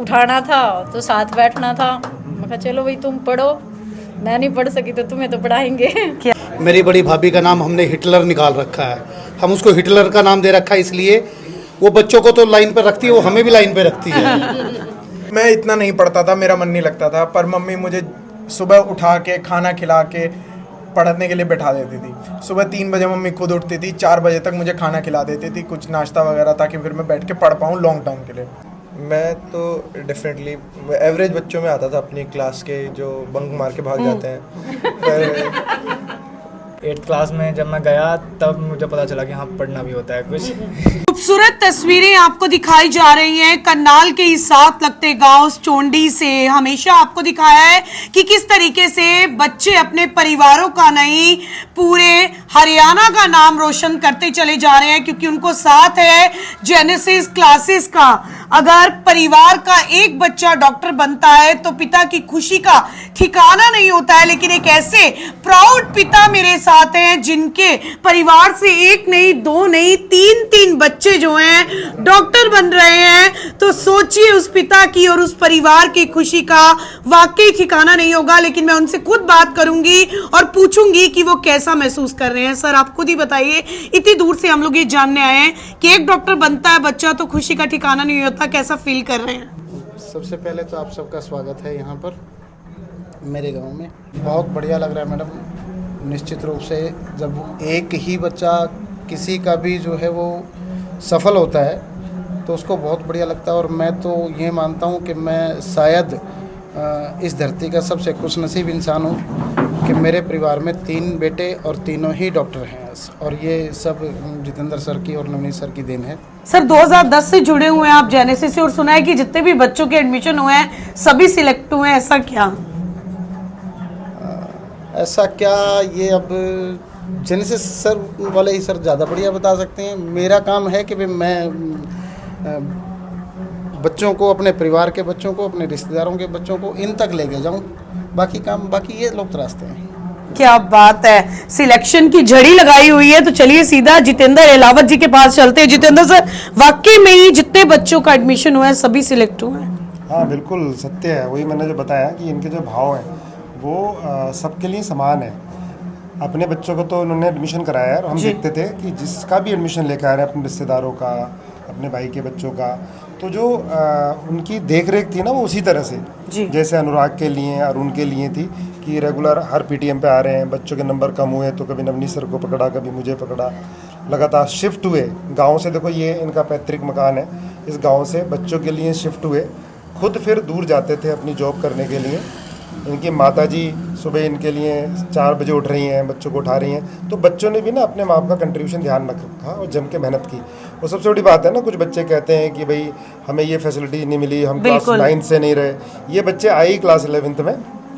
उठाना था तो साथ बैठना था। मैं कहा चलो भाई तुम पढ़ो, मैं नहीं पढ़ सकी तो तुम्हें तो पढ़ाएंगे। मेरी बड़ी भाभी का नाम हमने हिटलर निकाल रखा है। हम उसको हिटलर का नाम दे रखा है इसलिए वो बच्चों को तो लाइन पर रखती है, वो हमें भी लाइन पे रखती है। मैं इतना नहीं पढ़ता था, मेरा मन नहीं लगता था, पर मम्मी मुझे सुबह उठा के खाना खिला के पढ़ने के लिए बैठा देती थी। सुबह 3 बजे मम्मी खुद उठती थी, 4 बजे तक मुझे खाना खिला देती थी, कुछ नाश्ता वगैरह, ताकि फिर मैं बैठ के पढ़ पाऊँ लॉन्ग टर्म के लिए। मैं तो डेफिनेटली एवरेज बच्चों में आता था अपनी क्लास के, जो बंक मार के भाग जाते हैं। पर 8th क्लास में जब मैं गया तब मुझे पता चला कि हाँ पढ़ना भी होता है कुछ। खूबसूरत तस्वीरें आपको दिखाई जा रही हैं करनाल के इस साथ लगते गांव चोंडी से। हमेशा आपको दिखाया है कि किस तरीके से बच्चे अपने परिवारों का नहीं पूरे हरियाणा का नाम रोशन करते चले जा रहे हैं, क्योंकि उनको साथ है जेनेसिस क्लासेस का। अगर परिवार का एक बच्चा डॉक्टर बनता है तो पिता की खुशी का ठिकाना नहीं होता है, लेकिन एक ऐसे प्राउड पिता मेरे साथ हैं जिनके परिवार से एक नहीं, 2 नहीं, 3 बच्चे जो हैं डॉक्टर बन रहे हैं। तो सोचिए उस पिता की और उस परिवार की खुशी का वाकई ठिकाना नहीं होगा। लेकिन मैं उनसे खुद बात करूंगी और पूछूंगी कि वो कैसा महसूस कर रहे हैं। सर आप खुद ही बताइए, इतनी दूर से हम लोग ये जानने आए हैं कि एक डॉक्टर बनता है बच्चा तो खुशी का ठिकाना नहीं होता, कैसा फील कर रहे हैं? सबसे पहले तो आप सबका स्वागत है यहाँ पर मेरे गांव में। बहुत बढ़िया लग रहा है मैडम। निश्चित रूप से जब एक ही बच्चा किसी का भी जो है वो सफल होता है तो उसको बहुत बढ़िया लगता है। और मैं तो ये मानता हूँ कि मैं शायद इस धरती का सबसे खुशनसीब इंसान हूँ कि मेरे परिवार में 3 बेटे और तीनों ही डॉक्टर हैं। और ये सब जितेंद्र सर की और नवनीत सर की देन है। सर 2010 से जुड़े हुए हैं आप जेनेसिस से, और सुना है कि जितने भी बच्चों के एडमिशन हुए हैं सभी सिलेक्ट हुए हैं, ऐसा क्या? ऐसा क्या, ये अब जेनेसिस सर वाले ही सर ज़्यादा बढ़िया बता सकते हैं। मेरा काम है कि मैं बच्चों को, अपने परिवार के बच्चों को, अपने रिश्तेदारों के बच्चों को इन तक लेके जाऊं। बाकी ये लोग तराशते हैं। क्या बात है, सिलेक्शन की झड़ी लगाई हुई है। तो चलिए सीधा जितेंद्र एलावत जी के पास चलते हैं। जितेंद्र सर, वाकई में ही जितने बच्चों का एडमिशन हुआ है सभी सिलेक्ट हुए हैं? हाँ बिल्कुल सत्य है। वही मैंने जो बताया कि इनके जो भाव हैं वो सबके लिए समान है। अपने बच्चों को तो उन्होंने एडमिशन कराया है और हम देखते थे कि जिसका भी एडमिशन लेकर आ रहे हैं, अपने रिश्तेदारों का, अपने भाई के बच्चों का, तो जो उनकी देख रेख थी ना वो उसी तरह से जैसे अनुराग के लिए, अरुण के लिए थी कि रेगुलर हर पीटीएम पे आ रहे हैं। बच्चों के नंबर कम हुए तो कभी नवनीत सर को पकड़ा, कभी मुझे पकड़ा, लगातार शिफ्ट हुए गांव से। देखो ये इनका पैतृक मकान है, इस गांव से बच्चों के लिए शिफ्ट हुए, खुद फिर दूर जाते थे अपनी जॉब करने के लिए। इनकी माताजी सुबह इनके लिए 4 बजे उठ रही हैं, बच्चों को उठा रही हैं। तो बच्चों ने भी ना अपने माँ बाप का कंट्रीब्यूशन ध्यान रखा और जम के मेहनत की। वो सबसे बड़ी बात है ना। कुछ बच्चे कहते हैं कि भाई हमें ये फैसिलिटी नहीं मिली, हम क्लास 9 से नहीं रहे। ये बच्चे आए ही क्लास 11th में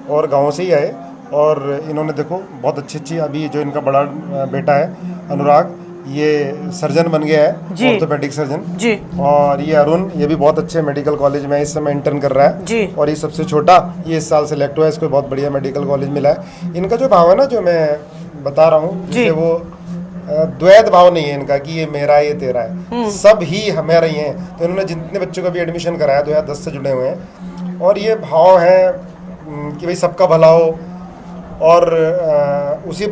और गाँव से ही आए, और इन्होंने देखो बहुत अच्छी अभी जो इनका बड़ा बेटा है अनुराग, ये सर्जन बन गया है, ऑर्थोपेडिक सर्जन जी। और ये अरुण, ये भी बहुत अच्छे मेडिकल कॉलेज में इस समय इंटर्न कर रहा है जी। और ये सबसे छोटा, ये इस साल सेलेक्ट हुआ है, इसको बहुत बढ़िया मेडिकल कॉलेज मिला है। इनका जो भाव है ना, जो मैं बता रहा हूँ, जिसे वो द्वैत भाव नहीं है इनका कि ये मेरा है ये तेरा है, सब ही हमारे ही हैं। तो इन्होंने जितने बच्चों का भी एडमिशन कराया 2010 से जुड़े हुए हैं, और ये भाव है कि भाई सबका भला हो, और उसी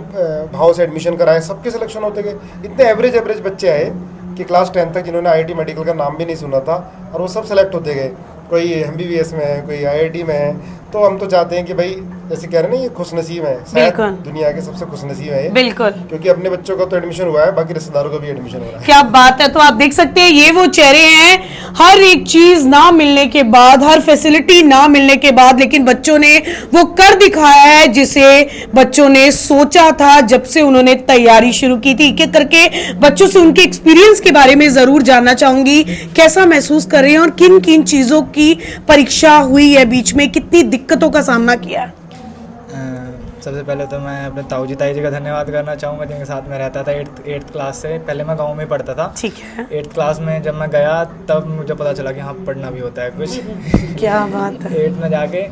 भाव से एडमिशन कराए, सबके सिलेक्शन होते गए। इतने एवरेज बच्चे आए कि क्लास 10 तक जिन्होंने आईआईटी मेडिकल का नाम भी नहीं सुना था, और वो सब सेलेक्ट होते गए। कोई एमबीबीएस में है, कोई आईआईटी में है। तो हम तो चाहते हैं कि भाई जैसे कह रहे हैं ना, ये खुशनसीब है, शायद दुनिया के सबसे खुशनसीब है ये, बिल्कुल, क्योंकि अपने बच्चों का तो एडमिशन हुआ है, बाकी रिश्तेदारों का भी एडमिशन हो रहा है। क्या बात है। तो आप देख सकते हैं ये वो चेहरे हैं, हर एक चीज ना मिलने के बाद, हर फैसिलिटी ना मिलने के बाद, लेकिन बच्चों ने वो कर दिखाया है जिसे बच्चों ने सोचा था जब से उन्होंने तैयारी शुरू की थी। एक एक करके बच्चों से उनके एक्सपीरियंस के बारे में जरूर जानना चाहूंगी, कैसा महसूस कर रहे हैं और किन किन चीजों की परीक्षा हुई है बीच में, कितनी दिक्कतों का सामना किया? सबसे पहले तो मैं अपने ताऊजी ताई जी का धन्यवाद करना चाहूँगा, जिनके साथ मैं रहता था 8th क्लास से। पहले मैं गांव में पढ़ता था, ठीक है। 8th क्लास में जब मैं गया तब मुझे पता चला कि हाँ पढ़ना भी होता है कुछ। क्या बात है। 8th में जाके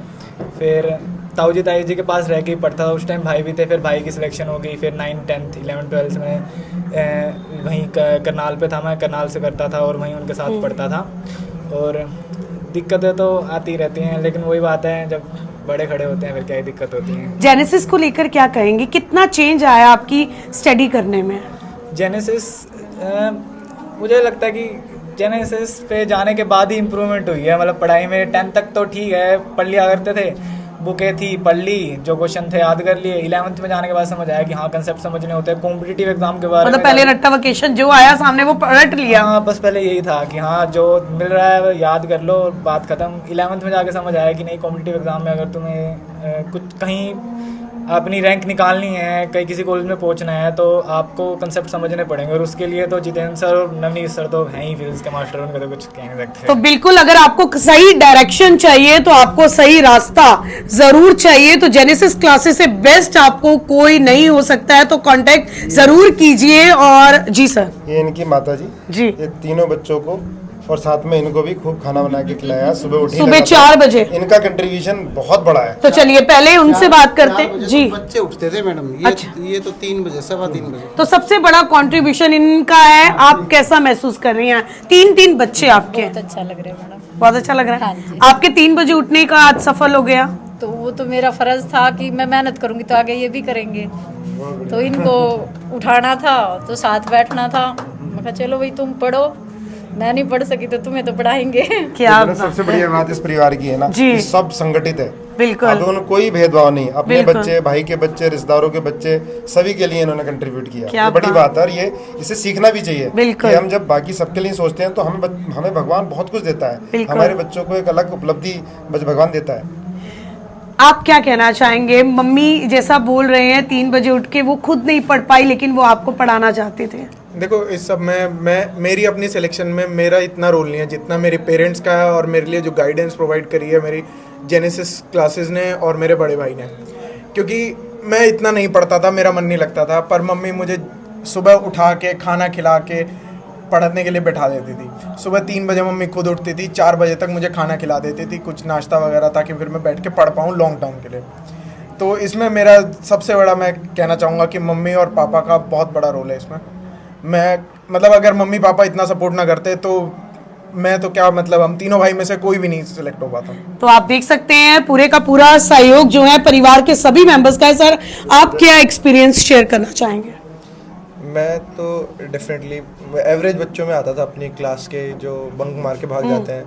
फिर ताऊजी ताई जी के पास रह के ही पढ़ता था। उस टाइम भाई भी थे, फिर भाई की सिलेक्शन हो गई। फिर 9th 10th 11th 12th में वहीं करनाल पे था, मैं करनाल से करता था और वहीं उनके साथ पढ़ता था। और दिक्कतें तो आती रहती हैं, लेकिन वही बात है जब बड़े खड़े होते हैं फिर क्या ही दिक्कत होती है। जेनेसिस को लेकर क्या कहेंगे, कितना चेंज आया आपकी स्टडी करने में? जेनेसिस मुझे लगता है कि जेनेसिस पे जाने के बाद ही इम्प्रूवमेंट हुई है। मतलब पढ़ाई में 10th तक तो ठीक है, पढ़ लिया करते थे, बुकें थी पढ़ ली, जो क्वेश्चन थे याद कर लिए। 11th में जाने के बाद समझ आया कि हाँ कंसेप्ट समझने होते हैं, कॉम्पिटिटिव एग्जाम के बारे में। मतलब पहले रट्टा वेकेशन जो आया सामने वो रट लिया। हाँ, बस पहले यही था कि हाँ जो मिल रहा है वो याद कर लो, बात खत्म। 11th में जाके समझ आया कि नहीं, कॉम्पिटिटिव एग्जाम में अगर तुम्हें कुछ कहीं अपनी रैंक निकालनी है, कहीं किसी कॉलेज में पहुंचना है, तो आपको कंसेप्ट समझने पड़ेंगे। और उसके लिए तो जितेंद्र सर और नवनीत सर तो हैं ही फिजिक्स के मास्टर, उनका तो कुछ कह नहीं सकते। तो बिल्कुल, अगर आपको सही डायरेक्शन चाहिए तो आपको सही रास्ता जरूर चाहिए, तो जेनेसिस क्लासेस से बेस्ट आपको कोई नहीं हो सकता है, तो कांटेक्ट जरूर कीजिए। और जी सर, ये इनकी माता जी, ये तीनों बच्चों को और साथ में इनको भी खूब खाना बना के खिलाया। सुबह 4 बजे इनका कंट्रीब्यूशन बहुत बड़ा है। तो चलिए पहले उनसे बात करते हैं जी। बच्चे उठते थे मैडम, ये तो 3 बजे, 3:15 बजे। तो सबसे बड़ा कंट्रीब्यूशन इनका है। आप कैसा महसूस कर रही हैं? 3 बच्चे आपके। बहुत अच्छा लग रहा है मैडम, बहुत अच्छा लग रहा हाँ है। जी। आपके 3 बजे उठने का आज सफल हो गया। तो वो तो मेरा फर्ज था कि मैं मेहनत करूंगी तो आगे ये भी करेंगे। तो इनको उठाना था तो साथ बैठना था। मैं कहा चलो भाई तुम पढ़ो, मैं नहीं पढ़ सकी तो तुम्हें तो पढ़ाएंगे। क्या सबसे बढ़िया बात इस परिवार की है ना जी, कि सब संगठित है। बिल्कुल, अब उन्होंने कोई भेदभाव नहीं, अपने बिल्कुल। बच्चे, भाई के बच्चे, रिश्तेदारों के बच्चे, सभी के लिए इन्होंने कंट्रीब्यूट किया। क्या ये बड़ी बात। बात है और ये इसे सीखना भी चाहिए बिल्कुल। कि हम जब बाकी सबके लिए सोचते हैं तो हमें भगवान बहुत कुछ देता है। बिल्कुल। हमारे बच्चों को एक अलग उपलब्धि भगवान देता है। आप क्या कहना चाहेंगे? मम्मी जैसा बोल रहे हैं 3 बजे उठ के वो खुद नहीं पढ़ पाई, लेकिन वो आपको पढ़ाना चाहते थे। देखो इस सब में मेरी अपनी सिलेक्शन में मेरा इतना रोल नहीं है जितना मेरे पेरेंट्स का है, और मेरे लिए जो गाइडेंस प्रोवाइड करी है मेरी जेनेसिस क्लासेस ने और मेरे बड़े भाई ने। क्योंकि मैं इतना नहीं पढ़ता था, मेरा मन नहीं लगता था, पर मम्मी मुझे सुबह उठा के खाना खिला के पढ़ने के लिए बैठा देती थी। सुबह 3 बजे मम्मी खुद उठती थी, 4 बजे तक मुझे खाना खिला देती थी, कुछ नाश्ता वगैरह, ताकि फिर मैं बैठ के पढ़ पाऊँ लॉन्ग टर्म के लिए। तो इसमें मेरा सबसे बड़ा, मैं कहना चाहूँगा कि मम्मी और पापा का बहुत बड़ा रोल है इसमें। मैं मतलब अगर मम्मी पापा इतना सपोर्ट ना करते तो मैं तो क्या, मतलब हम तीनों भाई में से कोई भी नहीं सिलेक्ट हो पाता। तो आप देख सकते हैं पूरे का पूरा सहयोग जो है परिवार के सभी मेंबर्स का है। सर, आप क्या एक्सपीरियंस शेयर करना चाहेंगे? मैं तो डेफिनेटली एवरेज बच्चों में आता था अपनी क्लास के, जो बंक मार के भाग जाते हैं।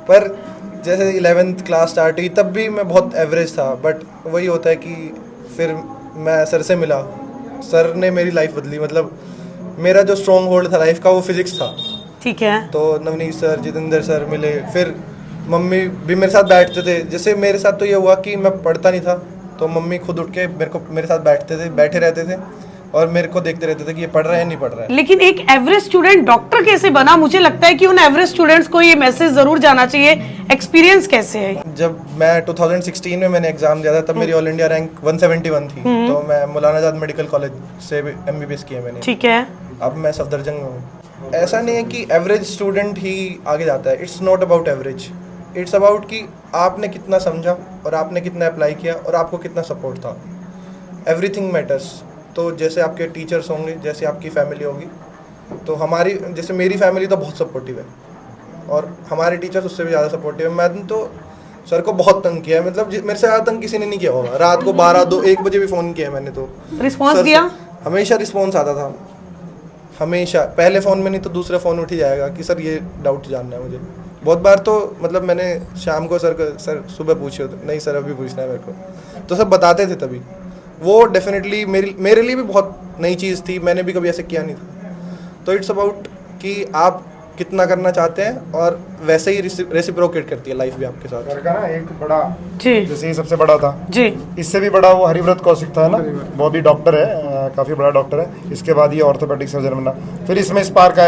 पर जैसे 11th क्लास स्टार्ट हुई तब भी मैं बहुत एवरेज था। बट वही होता है कि फिर मैं सर से मिला, सर ने मेरी लाइफ बदली। मतलब मेरा जो स्ट्रॉन्ग होल्ड था लाइफ का वो फिजिक्स था। ठीक है। तो नवनीत सर, जितेंद्र सर मिले, फिर मम्मी भी मेरे साथ बैठते थे। जैसे मेरे साथ तो ये हुआ कि मैं पढ़ता नहीं था, तो मम्मी खुद उठ के मेरे साथ बैठे रहते थे और मेरे को देखते रहते थे कि ये पढ़ रहा है नहीं पढ़ रहा है। लेकिन एक एवरेज स्टूडेंट डॉक्टर कैसे बना? मुझे लगता है कि उन एवरेज स्टूडेंट्स को ये मैसेज जरूर जाना चाहिए। एक्सपीरियंस कैसे है? जब मैं 2016 में मैंने एग्जाम दिया था तब मेरी ऑल इंडिया रैंक 171 थी। तो मैं मौलाना आजाद मेडिकल कॉलेज से MBBS किया मैंने। ठीक है। अब मैं सफदरजंग में हूँ। ऐसा नहीं है कि एवरेज स्टूडेंट ही आगे जाता है। It's not about average, it's about कि आपने कितना समझा और आपने कितना अप्लाई किया और आपको कितना सपोर्ट था। Everything matters. तो जैसे आपके टीचर्स होंगे, जैसे आपकी फैमिली होगी, तो हमारी, जैसे मेरी फैमिली तो बहुत सपोर्टिव है और हमारे टीचर्स उससे भी ज़्यादा सपोर्टिव है। मैंने तो सर को बहुत तंग किया है, मतलब मेरे से ज़्यादा तंग किसी ने नहीं किया होगा। रात को 12, 2, 1 बजे भी फ़ोन किया है मैंने। तो रिस्पॉन्स दिया? हमेशा रिस्पॉन्स आता था, हमेशा। पहले फ़ोन में नहीं तो दूसरे फ़ोन उठ ही जाएगा कि सर ये डाउट जानना है मुझे। बहुत बार तो मतलब मैंने शाम को सर सुबह पूछे, नहीं सर अभी पूछना है मेरे को, तो सब बताते थे तभी। वो डेफिनेटली मेरे लिए भी बहुत नई चीज़ थी, मैंने भी कभी ऐसे किया नहीं था। तो इट्स अबाउट कि आप कितना करना चाहते हैं और वैसे ही रेसिप्रोकेट करती है लाइफ भी आपके साथ। घर का ना एक बड़ा जी, जैसे ये सबसे बड़ा था जी, इससे भी बड़ा वो हरिव्रत कौशिक था ना, वो भी डॉक्टर है, काफ़ी बड़ा डॉक्टर है। इसके बाद ये ऑर्थोपेडिक सर्जन बना, फिर इसमें स्पार्क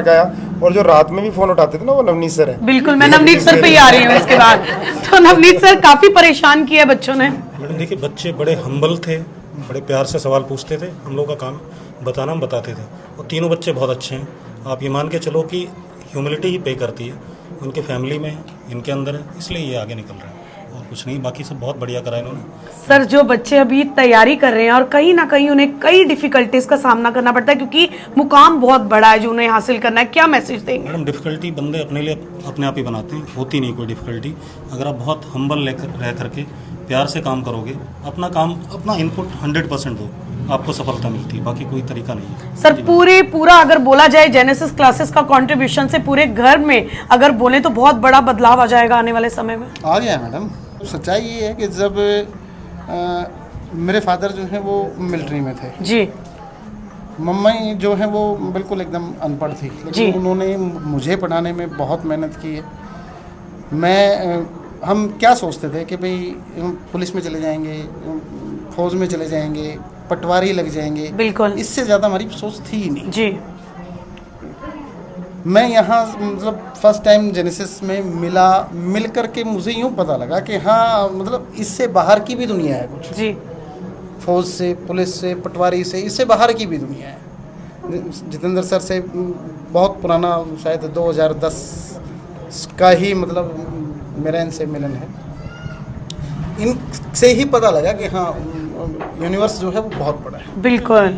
आया, और जो रात में भी फोन उठाते थे ना वो नवनीत सर है। बिल्कुल, मैं नवनीत सर पे ही आ रही हूँ इसके बाद। तो नवनीत सर काफी परेशान किया बच्चों ने। मैडम देखिए, बच्चे बड़े हम्बल थे, बड़े प्यार से सवाल पूछते थे, हम लोग का काम बताना, हम बताते थे। और तीनों बच्चे बहुत अच्छे हैं। आप ये मान के चलो कि ह्यूमिलिटी ही पे करती है, उनके फैमिली में, इनके अंदर है, इसलिए ये आगे निकल रहे हैं। और कुछ नहीं, बाकी सब बहुत बढ़िया करा इन्होंने। सर जो बच्चे अभी तैयारी कर रहे हैं और कहीं ना कहीं उन्हें कई डिफिकल्टीज का सामना करना पड़ता है क्योंकि मुकाम बहुत बड़ा है जो उन्हें हासिल करना है, क्या मैसेज देंगे? मैडम डिफ़िकल्टी बंदे अपने लिए अपने आप ही बनाते हैं, होती नहीं कोई डिफ़िकल्टी। अगर आप बहुत हम्बल रह करके प्यार से काम करोगे, अपना काम अपना इनपुट 100% दो, आपको सफलता मिलती है, बाकी कोई तरीका नहीं है। सर पूरा अगर बोला जाए जेनेसिस क्लासेस का कंट्रीब्यूशन से पूरे घर में अगर बोले तो बहुत बड़ा बदलाव आ जाएगा आने वाले समय में। आ गया मैडम। सच्चाई ये है कि जब मेरे फादर जो हैं वो मिलिट्री में थे जी, मम्मी जो है वो बिल्कुल एकदम अनपढ़ थी, जी। लेकिन उन्होंने मुझे पढ़ाने में बहुत मेहनत की है। हम क्या सोचते थे कि भाई पुलिस में चले जाएंगे, फौज में चले जाएंगे, पटवारी लग जाएंगे, बिल्कुल, इससे ज़्यादा हमारी सोच थी ही नहीं जी। मैं यहाँ मतलब फर्स्ट टाइम जेनेसिस में मिल करके मुझे यूँ पता लगा कि हाँ मतलब इससे बाहर की भी दुनिया है कुछ जी। फौज से, पुलिस से, पटवारी से, इससे बाहर की भी दुनिया है। जितेंद्र सर से बहुत पुराना शायद 2010 का ही मतलब मेरा इनसे मिलन है। इनसे ही पता लगा कि हाँ यूनिवर्स जो है वो बहुत बड़ा है। बिल्कुल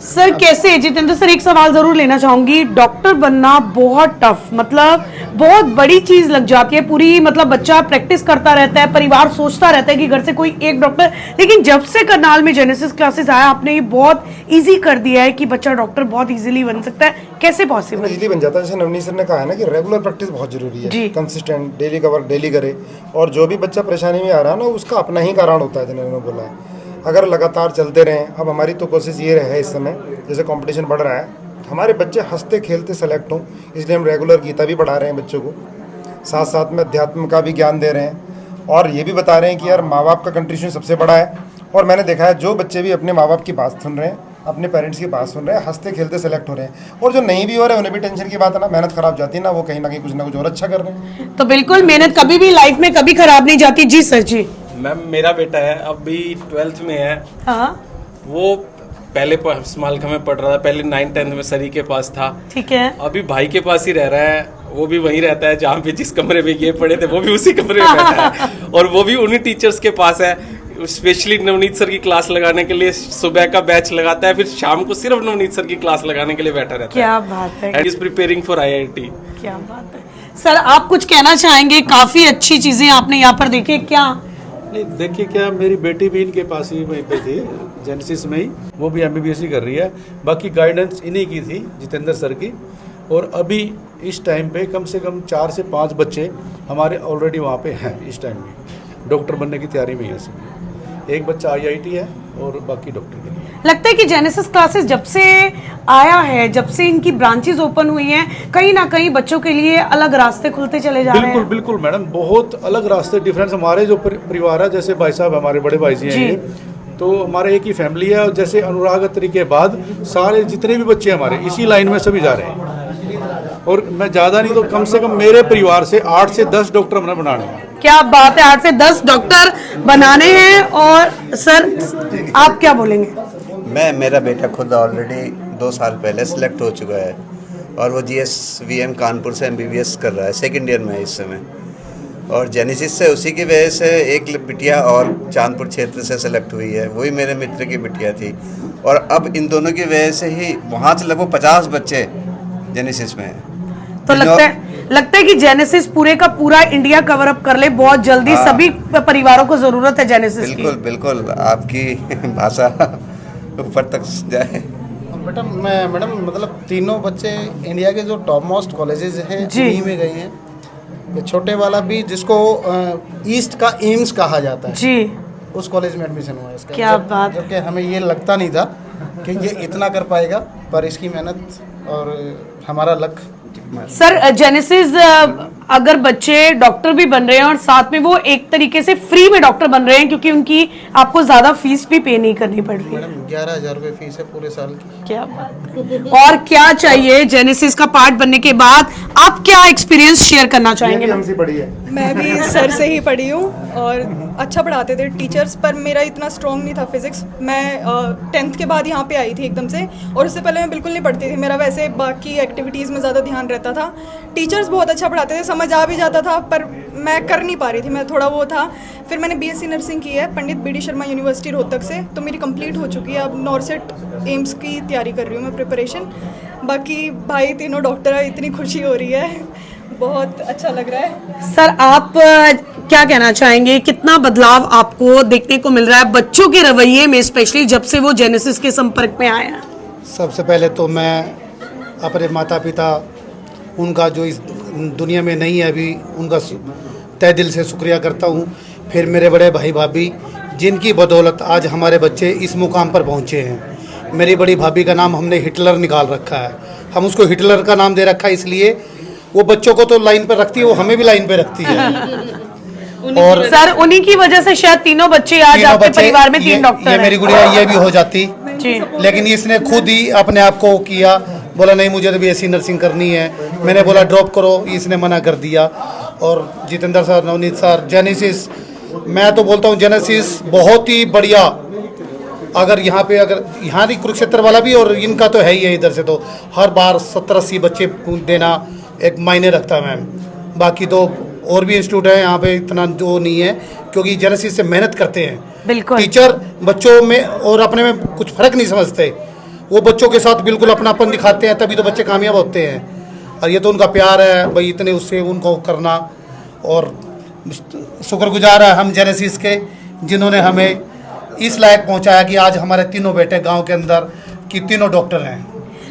सर। कैसे जितेंद्र सर, एक सवाल जरूर लेना चाहूंगी, डॉक्टर बनना बहुत टफ, मतलब बहुत बड़ी चीज लग जाती है पूरी, मतलब बच्चा प्रैक्टिस करता रहता है, परिवार सोचता रहता है कि घर से कोई एक डॉक्टर, लेकिन जब से करनाल में जेनेसिस क्लासेस आया आपने ये बहुत इजी कर दिया है कि बच्चा डॉक्टर बहुत इजीली बन सकता है, कैसे पॉसिबल? इजीली बन जाता है। जैसे नवनीत सर ने कहा है ना कि रेगुलर प्रैक्टिस बहुत जरूरी है, कंसिस्टेंट, डेली का वर्क डेली करे, और जो भी बच्चा परेशानी में आ रहा है ना उसका अपना ही कारण होता है, जिन्होंने बोला है। अगर लगातार चलते रहें, अब हमारी तो कोशिश ये है इस समय, जैसे कंपटीशन बढ़ रहा है, हमारे बच्चे हंसते खेलते सेलेक्ट हों, इसलिए हम रेगुलर गीता भी पढ़ा रहे हैं बच्चों को, साथ साथ में अध्यात्म का भी ज्ञान दे रहे हैं, और ये भी बता रहे हैं कि यार माँ बाप का कंट्रीब्यूशन सबसे बड़ा है। और मैंने देखा है जो बच्चे भी अपने माँ बाप की बात सुन रहे हैं, अपने पेरेंट्स की बात सुन रहे हैं, हंसते खेलते सेलेक्ट हो रहे हैं, और जो नहीं भी हो रहे हैं उन्हें भी टेंशन की बात है ना, मेहनत खराब जाती है ना, वो कहीं ना कहीं कुछ ना कुछ और अच्छा कर रहे हैं। तो बिल्कुल मेहनत कभी भी लाइफ में कभी खराब नहीं जाती। जी सर जी। मैम मेरा बेटा है अभी 12th में है। हाँ, वो पहले स्मालखा में पढ़ रहा था, पहले 9th-10th में सरी के पास था, ठीक है। अभी भाई के पास ही रह रहा है, वो भी वहीं रहता है जहाँ पे जिस कमरे में ये पढ़े थे वो भी उसी कमरे में बैठा है और वो भी उन्हीं टीचर्स के पास है। स्पेशली नवनीत सर की क्लास लगाने के लिए सुबह का बैच लगाता है, फिर शाम को सिर्फ नवनीत सर की क्लास लगाने के लिए बैठा रहता है। क्या बात है। And is preparing for IIT। क्या बात है सर, आप कुछ कहना चाहेंगे? काफी अच्छी चीजें आपने यहाँ पर देखी, क्या? नहीं देखिए, क्या मेरी बेटी भी इनके पास ही वहीं पे थी जेनेसिस में ही, वो भी MBBS ही कर रही है, बाकी गाइडेंस इन्हीं की थी जितेंद्र सर की। और अभी इस टाइम पे कम से कम 4 से 5 बच्चे हमारे ऑलरेडी वहाँ पे हैं इस टाइम में, डॉक्टर बनने की तैयारी में है सभी। एक बच्चा IIT है और बाकी डॉक्टर के लिए। लगता है कि जेनेसिस क्लासेस जब से आया है, जब से इनकी ब्रांचेस ओपन हुई हैं, कहीं ना कहीं बच्चों के लिए अलग रास्ते खुलते चले जा रहे हैं। बिल्कुल मैडम, बहुत अलग रास्ते, डिफरेंस। हमारे जो परिवार है, जैसे भाई साहब हमारे बड़े भाई जी हैं ये, तो हमारे एक ही फैमिली है, और जैसे अनुराग अत्री के बाद सारे जितने भी बच्चे हमारे इसी लाइन में सभी जा रहे हैं। और मैं ज़्यादा नहीं तो कम से कम मेरे परिवार से 8 से 10 डॉक्टर हमने बनाने हैं। क्या बात है, 8 से 10 डॉक्टर बनाने हैं। और सर आप क्या बोलेंगे? मेरा बेटा खुद ऑलरेडी 2 साल पहले सेलेक्ट हो चुका है और वो GSVM कानपुर से MBBS कर रहा है, 2nd ईयर में है इस समय। और जेनेसिस से उसी की वजह से एक बिटिया और चांदपुर क्षेत्र से सेलेक्ट हुई है, वही मेरे मित्र की बिटिया थी। और अब इन दोनों की वजह से ही वहाँ से लगभग 50 बच्चे जेनेसिस में हैं। तो लगता है कि जेनेसिस पूरे का पूरा इंडिया कवर अप कर ले बहुत जल्दी। सभी परिवारों को जरूरत है जेनेसिस की। बिल्कुल बिल्कुल, आपकी भाषा ऊपर तक जाए। बेटा मैडम मतलब तीनों बच्चे इंडिया के जो टॉप मोस्ट कॉलेजेस हैं उन्हीं में गए हैं। ये छोटे वाला भी जिसको ईस्ट का एम्स कहा जाता है जी, उस कॉलेज में एडमिशन हुआ है इसका। क्या बात, जबकि हमें ये लगता नहीं था कि ये इतना कर पाएगा, पर इसकी मेहनत और हमारा लक। सर जेनेसिस अगर बच्चे डॉक्टर भी बन रहे हैं और साथ में वो एक तरीके से फ्री में डॉक्टर बन रहे हैं, क्योंकि उनकी आपको ज्यादा फीस भी पे नहीं करनी पड़ रही है। मैडम 11,000 रुपये फीस है पूरे साल की। क्या बात। और क्या चाहिए जेनेसिस का पार्ट बनने के बाद? आप क्या एक्सपीरियंस शेयर करना चाहेंगे? हमसे बड़ी है। मैं भी सर से ही पढ़ी हूँ और अच्छा पढ़ाते थे टीचर्स, पर मेरा इतना स्ट्रॉन्ग नहीं था फिजिक्स। मैं 10th के बाद यहाँ पे आई थी एकदम से, और उससे पहले मैं बिल्कुल नहीं पढ़ती थी। मेरा वैसे बाकी एक्टिविटीज़ में ज़्यादा ध्यान रहता था। टीचर्स बहुत अच्छा पढ़ाते थे, समझ आ भी जाता था, पर मैं कर नहीं पा रही थी, मैं थोड़ा वो था। फिर मैंने BSc नर्सिंग की है पंडित BD शर्मा यूनिवर्सिटी रोहतक से, तो मेरी कंप्लीट हो चुकी है। अब नॉर्सेट एम्स की तैयारी कर रही हूँ मैं, प्रिपरेशन। बाकी भाई तीनों डॉक्टर है, इतनी खुशी हो रही है, बहुत अच्छा लग रहा है। सर आप क्या कहना चाहेंगे, कितना बदलाव आपको देखने को मिल रहा है बच्चों के रवैये में, स्पेशली जब से वो जेनेसिस के संपर्क में आए हैं? सबसे पहले तो मैं अपने माता पिता, उनका जो इस दुनिया में नहीं है अभी, उनका तहे दिल से शुक्रिया करता हूँ। फिर मेरे बड़े भाई भाभी, जिनकी बदौलत आज हमारे बच्चे इस मुकाम पर पहुँचे हैं। मेरी बड़ी भाभी का नाम हमने हिटलर निकाल रखा है, हम उसको हिटलर का नाम दे रखा है, इसलिए वो बच्चों को तो लाइन पर रखती है, वो हमें भी लाइन पे रखती है। और सर उन्हीं की वजह से शायद तीनों बच्चे आज आपके परिवार में 3 डॉक्टर ये हैं। मेरी गुड़िया ये भी हो जाती जी, लेकिन इसने खुद ही अपने आप को किया, बोला नहीं मुझे तो BSc नर्सिंग करनी है। मैंने बोला ड्रॉप करो, इसने मना कर दिया। और Jitendra sir, Navneet sir, genesis, मैं तो बोलता हूँ जेनेसिस बहुत ही बढ़िया। अगर यहाँ पे, अगर यहाँ की कुरुक्षेत्र वाला भी, और इनका तो है ही है, इधर से तो हर बार 70-80 बच्चे देना एक मायने रखता है मैम। बाकी तो और भी इंस्टीट्यूट है यहाँ पे, इतना जो नहीं है, क्योंकि जेनेसिस से मेहनत करते हैं बिल्कुल। टीचर बच्चों में और अपने में कुछ फर्क नहीं समझते, वो बच्चों के साथ बिल्कुल अपनापन दिखाते हैं, तभी तो बच्चे कामयाब होते हैं। और ये तो उनका प्यार है भाई, इतने उससे उनको करना। और शुक्रगुजार है हम जेनेसिस के, जिन्होंने हमें इस लायक पहुंचाया कि आज हमारे तीनों बेटे गांव के अंदर की तीनों डॉक्टर हैं,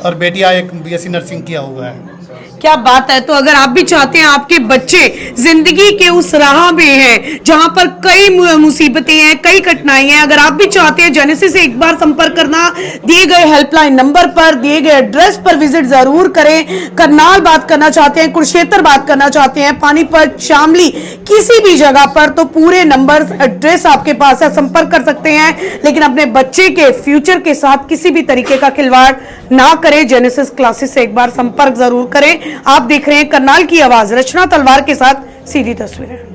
और बेटियां एक BSc नर्सिंग किया हुआ है। क्या बात है। तो अगर आप भी चाहते हैं आपके बच्चे जिंदगी के उस राह में हैं जहां पर कई मुसीबतें हैं, कई कठिनाई हैं, अगर आप भी चाहते हैं जेनेसिस से एक बार संपर्क करना, दिए गए हेल्पलाइन नंबर पर, दिए गए एड्रेस पर विजिट जरूर करें। करनाल बात करना चाहते हैं, कुरुक्षेत्र बात करना चाहते हैं, पानीपत, शामली, किसी भी जगह पर, तो पूरे नंबर एड्रेस आपके पास है, संपर्क कर सकते हैं। लेकिन अपने बच्चे के फ्यूचर के साथ किसी भी तरीके का खिलवाड़ ना करें, जेनेसिस क्लासेस से एक बार संपर्क जरूर करें। आप देख रहे हैं करनाल की आवाज, रचना तलवार के साथ सीधी तस्वीरें।